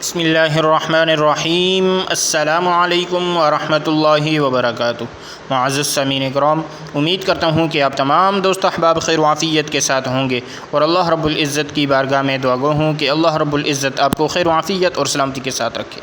بسم اللہ الرحمن الرحیم۔ السلام علیکم ورحمۃ اللہ وبرکاتہ۔ معزز سامعین کرام، امید کرتا ہوں کہ آپ تمام دوست احباب خیر و عافیت کے ساتھ ہوں گے، اور اللہ رب العزت کی بارگاہ میں دعا گو ہوں کہ اللہ رب العزت آپ کو خیر و عافیت اور سلامتی کے ساتھ رکھے۔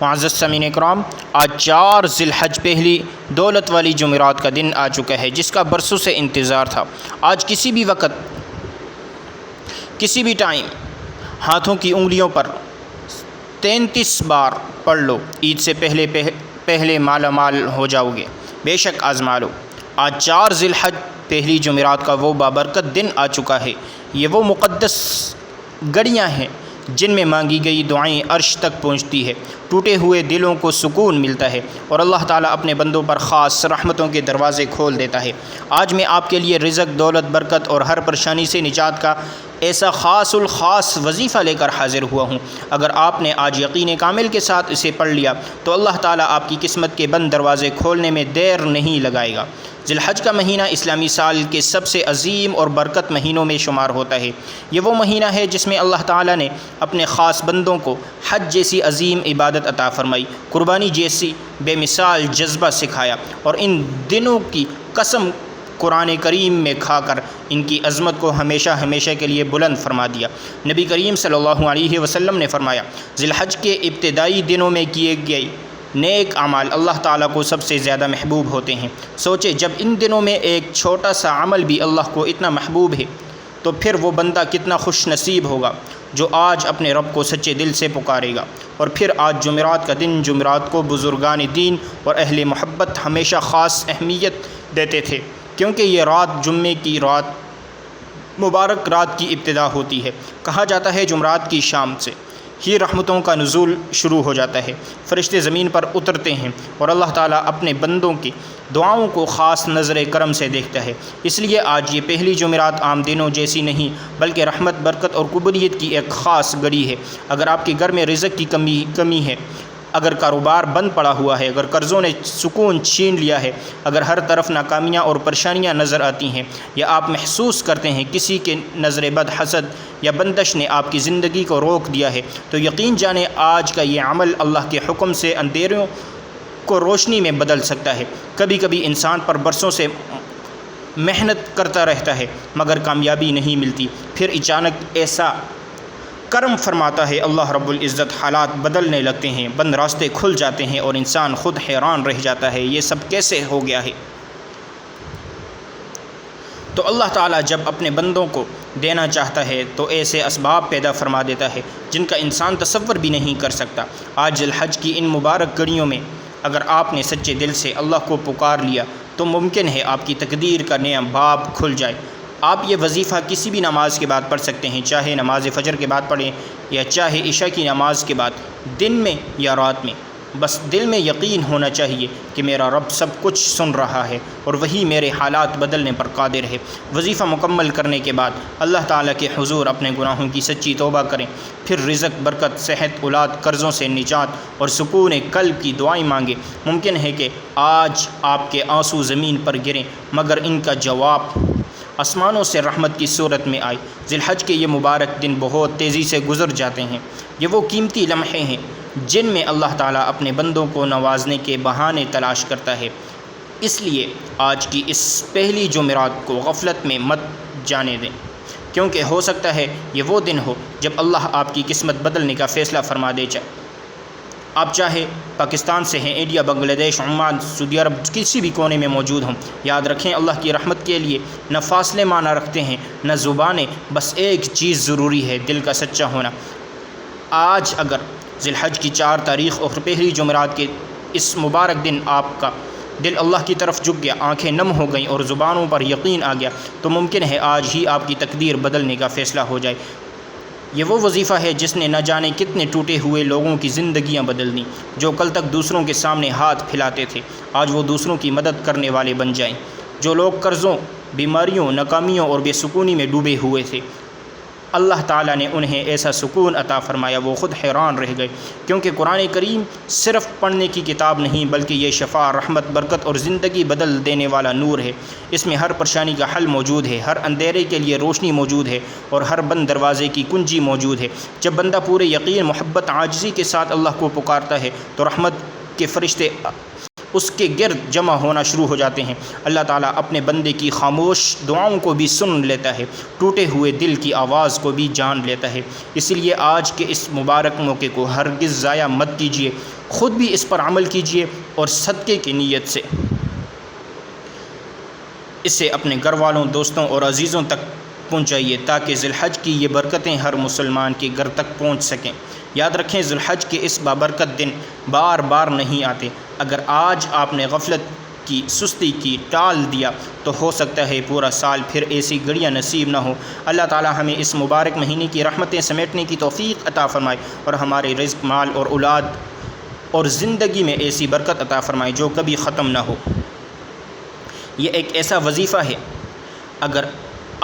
معزز سامعین کرام، آج 4 ذی الحج پہلی دولت والی جمعرات کا دن آ چکا ہے، جس کا برسوں سے انتظار تھا۔ آج کسی بھی وقت، کسی بھی ٹائم ہاتھوں کی انگلیوں پر 33 بار پڑھ لو، عید سے پہلے مالا مال ہو جاؤ گے۔ بے شک آزما لو۔ آج 4 ذی الحج پہلی جمعرات کا وہ بابرکت دن آ چکا ہے۔ یہ وہ مقدس گھڑیاں ہیں جن میں مانگی گئی دعائیں عرش تک پہنچتی ہے، ٹوٹے ہوئے دلوں کو سکون ملتا ہے، اور اللہ تعالیٰ اپنے بندوں پر خاص رحمتوں کے دروازے کھول دیتا ہے۔ آج میں آپ کے لیے رزق، دولت، برکت اور ہر پریشانی سے نجات کا ایسا خاص الخاص وظیفہ لے کر حاضر ہوا ہوں۔ اگر آپ نے آج یقین کامل کے ساتھ اسے پڑھ لیا تو اللہ تعالیٰ آپ کی قسمت کے بند دروازے کھولنے میں دیر نہیں لگائے گا۔ ذی الحج کا مہینہ اسلامی سال کے سب سے عظیم اور برکت مہینوں میں شمار ہوتا ہے۔ یہ وہ مہینہ ہے جس میں اللہ تعالیٰ نے اپنے خاص بندوں کو حج جیسی عظیم عبادت عطا فرمائی، قربانی جیسی بے مثال جذبہ سکھایا، اور ان دنوں کی قسم قرآن کریم میں کھا کر ان کی عظمت کو ہمیشہ ہمیشہ کے لیے بلند فرما دیا۔ نبی کریم صلی اللہ علیہ وسلم نے فرمایا، ذی الحج کے ابتدائی دنوں میں کیے گئے نیک اعمال اللہ تعالیٰ کو سب سے زیادہ محبوب ہوتے ہیں۔ سوچے، جب ان دنوں میں ایک چھوٹا سا عمل بھی اللہ کو اتنا محبوب ہے تو پھر وہ بندہ کتنا خوش نصیب ہوگا جو آج اپنے رب کو سچے دل سے پکارے گا۔ اور پھر آج جمعرات کا دن، جمعرات کو بزرگان دین اور اہل محبت ہمیشہ خاص اہمیت دیتے تھے، کیونکہ یہ رات جمعے کی رات، مبارک رات کی ابتدا ہوتی ہے۔ کہا جاتا ہے جمعرات کی شام سے ہی رحمتوں کا نزول شروع ہو جاتا ہے، فرشتے زمین پر اترتے ہیں، اور اللہ تعالیٰ اپنے بندوں کی دعاؤں کو خاص نظر کرم سے دیکھتا ہے۔ اس لیے آج یہ پہلی جمعرات عام دنوں جیسی نہیں، بلکہ رحمت، برکت اور قبولیت کی ایک خاص گھڑی ہے۔ اگر آپ کے گھر میں رزق کی کمی ہے، اگر کاروبار بند پڑا ہوا ہے، اگر قرضوں نے سکون چھین لیا ہے، اگر ہر طرف ناکامیاں اور پریشانیاں نظر آتی ہیں، یا آپ محسوس کرتے ہیں کسی کے نظر بد، حسد یا بندش نے آپ کی زندگی کو روک دیا ہے، تو یقین جانیں آج کا یہ عمل اللہ کے حکم سے اندھیروں کو روشنی میں بدل سکتا ہے۔ کبھی کبھی انسان پر برسوں سے محنت کرتا رہتا ہے مگر کامیابی نہیں ملتی، پھر اچانک ایسا کرم فرماتا ہے اللہ رب العزت، حالات بدلنے لگتے ہیں، بند راستے کھل جاتے ہیں، اور انسان خود حیران رہ جاتا ہے یہ سب کیسے ہو گیا ہے۔ تو اللہ تعالیٰ جب اپنے بندوں کو دینا چاہتا ہے تو ایسے اسباب پیدا فرما دیتا ہے جن کا انسان تصور بھی نہیں کر سکتا۔ آج ذی الحج کی ان مبارک گھڑیوں میں اگر آپ نے سچے دل سے اللہ کو پکار لیا تو ممکن ہے آپ کی تقدیر کا نیا باب کھل جائے۔ آپ یہ وظیفہ کسی بھی نماز کے بعد پڑھ سکتے ہیں، چاہے نماز فجر کے بعد پڑھیں یا چاہے عشاء کی نماز کے بعد، دن میں یا رات میں۔ بس دل میں یقین ہونا چاہیے کہ میرا رب سب کچھ سن رہا ہے اور وہی میرے حالات بدلنے پر قادر ہے۔ وظیفہ مکمل کرنے کے بعد اللہ تعالیٰ کے حضور اپنے گناہوں کی سچی توبہ کریں، پھر رزق، برکت، صحت، اولاد، قرضوں سے نجات اور سکون قلب کی دعائیں مانگیں۔ ممکن ہے کہ آج آپ کے آنسو زمین پر گریں مگر ان کا جواب آسمانوں سے رحمت کی صورت میں آئے۔ ذی الحج کے یہ مبارک دن بہت تیزی سے گزر جاتے ہیں۔ یہ وہ قیمتی لمحے ہیں جن میں اللہ تعالیٰ اپنے بندوں کو نوازنے کے بہانے تلاش کرتا ہے۔ اس لیے آج کی اس پہلی جمعرات کو غفلت میں مت جانے دیں، کیونکہ ہو سکتا ہے یہ وہ دن ہو جب اللہ آپ کی قسمت بدلنے کا فیصلہ فرما دے۔ آپ چاہے پاکستان سے ہیں، انڈیا، بنگلہ دیش، عمان، سعودی عرب، کسی بھی کونے میں موجود ہوں، یاد رکھیں اللہ کی رحمت کے لیے نہ فاصلے معنی رکھتے ہیں نہ زبانیں، بس ایک چیز ضروری ہے، دل کا سچا ہونا۔ آج اگر ذی الحج کی 4 تاریخ اور پہلی جمعرات کے اس مبارک دن آپ کا دل اللہ کی طرف جھک گیا، آنکھیں نم ہو گئیں اور زبانوں پر یقین آ گیا، تو ممکن ہے آج ہی آپ کی تقدیر بدلنے کا فیصلہ ہو جائے۔ یہ وہ وظیفہ ہے جس نے نہ جانے کتنے ٹوٹے ہوئے لوگوں کی زندگیاں بدل دیں۔ جو کل تک دوسروں کے سامنے ہاتھ پھیلاتے تھے آج وہ دوسروں کی مدد کرنے والے بن جائیں۔ جو لوگ قرضوں، بیماریوں، ناکامیوں اور بے سکونی میں ڈوبے ہوئے تھے اللہ تعالیٰ نے انہیں ایسا سکون عطا فرمایا وہ خود حیران رہ گئے، کیونکہ قرآن کریم صرف پڑھنے کی کتاب نہیں بلکہ یہ شفا، رحمت، برکت اور زندگی بدل دینے والا نور ہے۔ اس میں ہر پریشانی کا حل موجود ہے، ہر اندھیرے کے لیے روشنی موجود ہے اور ہر بند دروازے کی کنجی موجود ہے۔ جب بندہ پورے یقین، محبت، عاجزی کے ساتھ اللہ کو پکارتا ہے تو رحمت کے فرشتے اس کے گرد جمع ہونا شروع ہو جاتے ہیں۔ اللہ تعالیٰ اپنے بندے کی خاموش دعاؤں کو بھی سن لیتا ہے، ٹوٹے ہوئے دل کی آواز کو بھی جان لیتا ہے۔ اس لیے آج کے اس مبارک موقع کو ہرگز ضائع مت کیجیے، خود بھی اس پر عمل کیجیے اور صدقے کی نیت سے اسے اپنے گھر والوں، دوستوں اور عزیزوں تک پہنچائیے تاکہ ذی الحج کی یہ برکتیں ہر مسلمان کے گھر تک پہنچ سکیں۔ یاد رکھیں، ذی الحج کے اس بابرکت دن بار بار نہیں آتے۔ اگر آج آپ نے غفلت کی، سستی کی، ٹال دیا تو ہو سکتا ہے پورا سال پھر ایسی گھڑیاں نصیب نہ ہو۔ اللہ تعالی ہمیں اس مبارک مہینے کی رحمتیں سمیٹنے کی توفیق عطا فرمائے اور ہمارے رزق، مال اور اولاد اور زندگی میں ایسی برکت عطا فرمائے جو کبھی ختم نہ ہو۔ یہ ایک ایسا وظیفہ ہے، اگر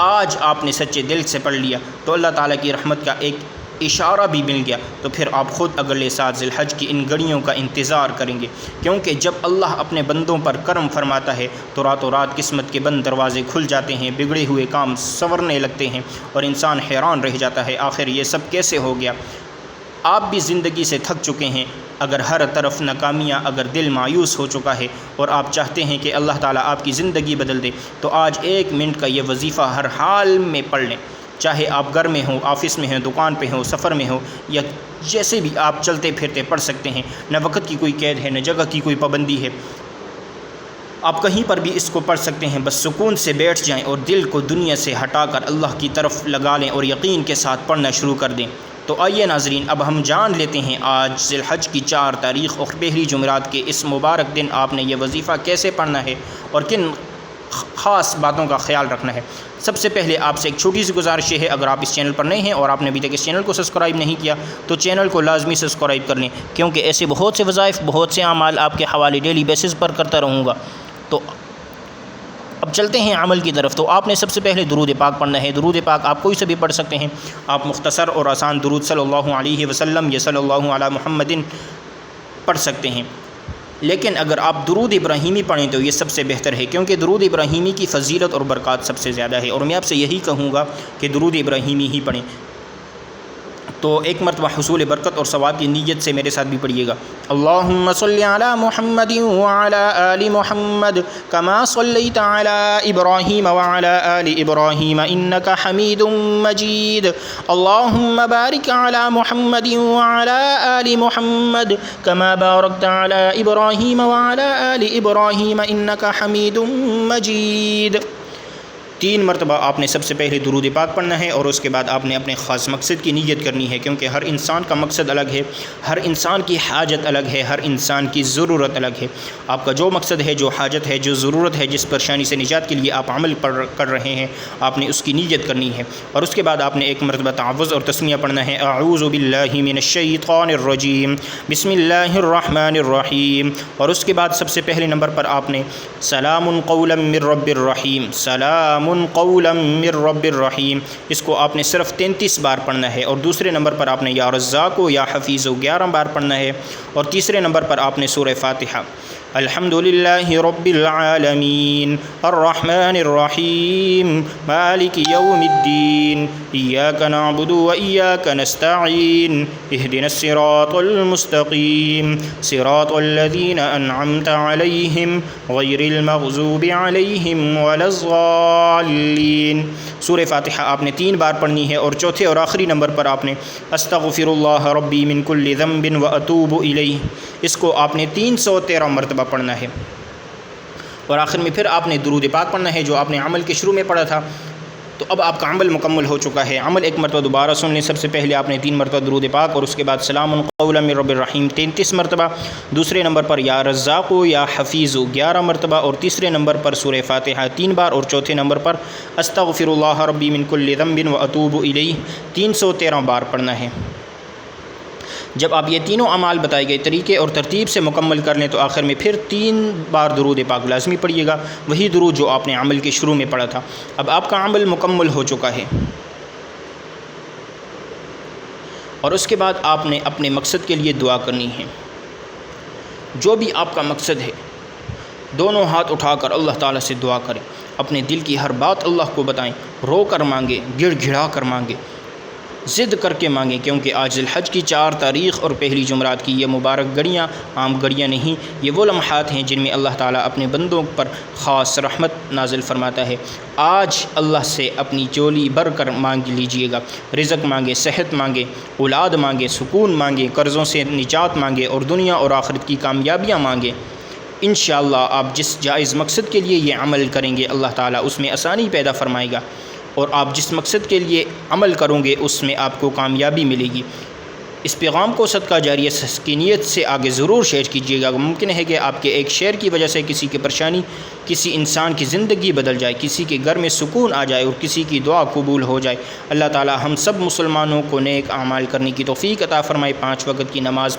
آج آپ نے سچے دل سے پڑھ لیا تو اللہ تعالیٰ کی رحمت کا ایک اشارہ بھی مل گیا تو پھر آپ خود اگلے سال ذی الحج کی ان گھڑیوں کا انتظار کریں گے، کیونکہ جب اللہ اپنے بندوں پر کرم فرماتا ہے تو راتوں رات قسمت کے بند دروازے کھل جاتے ہیں، بگڑے ہوئے کام سنورنے لگتے ہیں اور انسان حیران رہ جاتا ہے آخر یہ سب کیسے ہو گیا۔ آپ بھی زندگی سے تھک چکے ہیں، اگر ہر طرف ناکامیاں، اگر دل مایوس ہو چکا ہے اور آپ چاہتے ہیں کہ اللہ تعالیٰ آپ کی زندگی بدل دے تو آج 1 منٹ کا یہ وظیفہ ہر حال میں پڑھ لیں، چاہے آپ گھر میں ہوں، آفس میں ہوں، دکان پہ ہوں، سفر میں ہوں یا جیسے بھی آپ چلتے پھرتے پڑھ سکتے ہیں۔ نہ وقت کی کوئی قید ہے، نہ جگہ کی کوئی پابندی ہے، آپ کہیں پر بھی اس کو پڑھ سکتے ہیں۔ بس سکون سے بیٹھ جائیں اور دل کو دنیا سے ہٹا کر اللہ کی طرف لگا لیں اور یقین کے ساتھ پڑھنا شروع کر دیں۔ تو آئیے ناظرین، اب ہم جان لیتے ہیں آج ذی الحج کی 4 تاریخ اور پہلی جمعرات کے اس مبارک دن آپ نے یہ وظیفہ کیسے پڑھنا ہے اور کن خاص باتوں کا خیال رکھنا ہے۔ سب سے پہلے آپ سے ایک چھوٹی سی گزارش ہے، اگر آپ اس چینل پر نئے ہیں اور آپ نے ابھی تک اس چینل کو سبسکرائب نہیں کیا تو چینل کو لازمی سبسکرائب کر لیں، کیونکہ ایسے بہت سے وظائف، بہت سے اعمال آپ کے حوالے ڈیلی بیسس پر کرتا رہوں گا۔ تو اب چلتے ہیں عمل کی طرف۔ تو آپ نے سب سے پہلے درود پاک پڑھنا ہے۔ درود پاک آپ کوئی سے بھی پڑھ سکتے ہیں، آپ مختصر اور آسان درود صلی اللہ علیہ وسلم یا صلی اللہ علی محمد پڑھ سکتے ہیں، لیکن اگر آپ درود ابراہیمی پڑھیں تو یہ سب سے بہتر ہے، کیونکہ درود ابراہیمی کی فضیلت اور برکات سب سے زیادہ ہے، اور میں آپ سے یہی کہوں گا کہ درود ابراہیمی ہی پڑھیں۔ تو ایک مرتبہ حصول برکت اور ثواب کی نیت سے میرے ساتھ بھی پڑھیے گا۔ اللہم صلی علی محمد وعلی آل محمد کما صلیت علی ابراہیم وعلی آل ابراہیم انک حمید مجید۔ اللہم بارک علی محمد وعلی آل محمد کما بارکت علی ابراہیم وعلی آل ابراہیم انک حمید مجید۔ 3 مرتبہ آپ نے سب سے پہلے درود پاک پڑھنا ہے اور اس کے بعد آپ نے اپنے خاص مقصد کی نیت کرنی ہے، کیونکہ ہر انسان کا مقصد الگ ہے، ہر انسان کی حاجت الگ ہے، ہر انسان کی ضرورت الگ ہے۔ آپ کا جو مقصد ہے، جو حاجت ہے، جو ضرورت ہے، جس پریشانی سے نجات کے لیے آپ عمل کر رہے ہیں، آپ نے اس کی نیت کرنی ہے، اور اس کے بعد آپ نے 1 مرتبہ تعوذ اور تسمیہ پڑھنا ہے۔ اعوذ باللہ من الشیطان الرجیم، بسم اللہ الرحمن الرحیم، اور اس کے بعد سب سے پہلے نمبر پر آپ نے سلام قولا من رب الرحیم، سلام قولا من رب الرحیم، اس کو آپ نے صرف 33 بار پڑھنا ہے، اور دوسرے نمبر پر آپ نے یا رزاق و یا حفیظ 11 بار پڑھنا ہے، اور تیسرے نمبر پر آپ نے سورہ فاتحہ الحمد للہ رب العالمین الرحمن الرحیم مالک یوم الدین ایاک نعبد و ایاک نستعین اہدنا الصراط المستقیم صراط الذین انعمت علیہم غیر المغضوب علیہم ولا الضالین۔ سورہ فاتحہ آپ نے 3 بار پڑھنی ہے، اور چوتھے اور آخری نمبر پر آپ نے استغفر اللہ ربی من کل ذنب واتوب الیہ، اس کو آپ نے 313 مرتبہ پڑھنا ہے، اور آخر میں پھر آپ نے درود پاک پڑھنا ہے جو آپ نے عمل کے شروع میں پڑھا تھا۔ تو اب آپ کا عمل مکمل ہو چکا ہے۔ عمل 1 مرتبہ دوبارہ سن لیں۔ سب سے پہلے آپ نے 3 مرتبہ درود پاک، اور اس کے بعد سلام قولا من رب الرحیم 33 مرتبہ، دوسرے نمبر پر یا رزاق یا حفیظ 11 مرتبہ، اور تیسرے نمبر پر سورہ فاتحہ 3 بار، اور چوتھے نمبر پر استغفر اللہ ربی من کل ذنب واتوب الیہ 313 بار پڑھنا ہے۔ جب آپ یہ تینوں اعمال بتائے گئے طریقے اور ترتیب سے مکمل کر لیں تو آخر میں پھر 3 بار درود پاک لازمی پڑھیے گا، وہی درود جو آپ نے عمل کے شروع میں پڑھا تھا۔ اب آپ کا عمل مکمل ہو چکا ہے۔ اور اس کے بعد آپ نے اپنے مقصد کے لیے دعا کرنی ہے۔ جو بھی آپ کا مقصد ہے دونوں ہاتھ اٹھا کر اللہ تعالیٰ سے دعا کریں، اپنے دل کی ہر بات اللہ کو بتائیں، رو کر مانگیں، گڑ گڑا کر مانگیں، ضد کر کے مانگیں، کیونکہ آج ذی الحج کی 4 تاریخ اور پہلی جمعرات کی یہ مبارک گھڑیاں عام گھڑیاں نہیں، یہ وہ لمحات ہیں جن میں اللہ تعالیٰ اپنے بندوں پر خاص رحمت نازل فرماتا ہے۔ آج اللہ سے اپنی چولی بھر کر مانگ لیجئے گا، رزق مانگے، صحت مانگے، اولاد مانگے، سکون مانگے، قرضوں سے نجات مانگے اور دنیا اور آخرت کی کامیابیاں مانگے۔ انشاءاللہ آپ جس جائز مقصد کے لیے یہ عمل کریں گے اللہ تعالیٰ اس میں آسانی پیدا فرمائے گا، اور آپ جس مقصد کے لیے عمل کرو گے اس میں آپ کو کامیابی ملے گی۔ اس پیغام کو صدقہ جاریہ کی نیت سے آگے ضرور شیئر کیجیے گا۔ ممکن ہے کہ آپ کے ایک شیئر کی وجہ سے کسی کی پریشانی، کسی انسان کی زندگی بدل جائے، کسی کے گھر میں سکون آ جائے اور کسی کی دعا قبول ہو جائے۔ اللہ تعالی ہم سب مسلمانوں کو نیک اعمال کرنے کی توفیق عطا فرمائے، 5 وقت کی نماز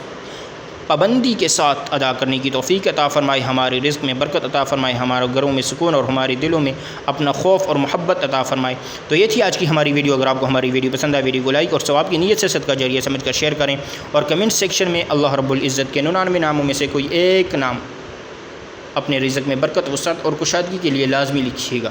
پابندی کے ساتھ ادا کرنے کی توفیق عطا فرمائے، ہمارے رزق میں برکت عطا فرمائے، ہمارے گھروں میں سکون اور ہمارے دلوں میں اپنا خوف اور محبت عطا فرمائے۔ تو یہ تھی آج کی ہماری ویڈیو۔ اگر آپ کو ہماری ویڈیو پسند آئے، ویڈیو کو لائک اور ثواب کی نیت سے صدقہ جاریہ سمجھ کر شیئر کریں، اور کمنٹ سیکشن میں اللہ رب العزت کے 99 ناموں میں سے کوئی ایک نام اپنے رزق میں برکت، وسعت اور کشادگی کے لیے لازمی لکھیے گا۔